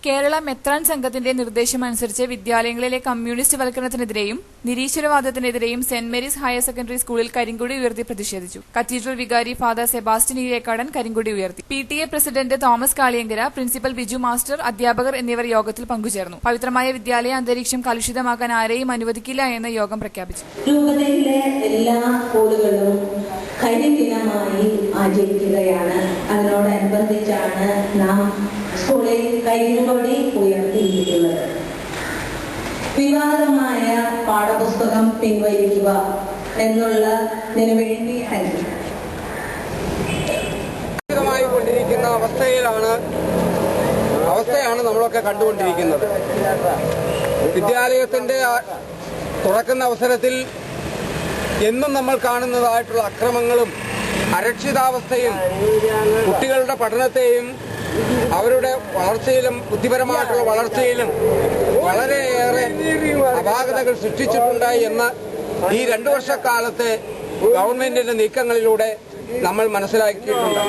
കേരള മെത്രാൻ സംഘത്തിന്റെ നിർദ്ദേശമനുസരിച്ച് വിദ്യാലയങ്ങളിലെ കമ്മ്യൂണിസ്റ്റ് വൽക്കരണത്തിനെതിരെയും നിരീശ്വരവാദത്തിനെതിരെയും സെന്റ് മേരീസ് ഹയർ സെക്കൻഡറി സ്കൂളിൽ കരിങ്കൊടി ഉയർത്തി പ്രതിഷേധിച്ചു. കത്തീഡ്രൽ വികാരി ഫാദർ സെബാസ്റ്റ്യൻ ഈരേക്കാടൻ കരിങ്കൊടി ഉയർത്തി. PTA president Thomas Kaliyankara, principal Biju master, അധ്യാപകർ എന്നിവർ യോഗത്തിൽ പങ്കുചേർന്നു. പവിത്രമായ വിദ്യാലയ അന്തരീക്ഷം കലുഷിതമാക്കാൻ ആരെയും അനുവദിക്കില്ല എന്ന് യോഗം പ്രഖ്യാപിച്ചു. രൂപതയിലെ എല്ലാ സ്കൂളുകളും കരിദിനമായി ആചരിക്കുകയാണ്. അതിനോടനുബന്ധിച്ചാണ് നാം സ്കൂളിൽ കരിങ്കൊടി ഉയർത്തിയിരിക്കുന്നത്. വിവാദമായ പാഠപുസ്തകം പിൻവലിക്കുക എന്നുള്ളതിനു വേണ്ടിയായിരുന്നു. കൊണ്ടിരിക്കുന്ന അവസ്ഥയാണ് നമ്മളൊക്കെ കണ്ടുകൊണ്ടിരിക്കുന്നത്. വിദ്യാലയത്തിന്റെ തുറക്കുന്ന അവസരത്തിൽ എന്നും നമ്മൾ കാണുന്നതായിട്ടുള്ള അക്രമങ്ങളും അരക്ഷിതാവസ്ഥയും കുട്ടികളുടെ പഠനത്തെയും അവരുടെ വളർച്ചയിലും ബുദ്ധിപരമായിട്ടുള്ള വളർച്ചയിലും വളരെയേറെ അപാകതകൾ സൃഷ്ടിച്ചിട്ടുണ്ട് എന്ന് ഈ 2 വർഷക്കാലത്തെ ഗവൺമെന്റിന്റെ നീക്കങ്ങളിലൂടെ നമ്മൾ മനസ്സിലാക്കിയിട്ടുണ്ട്.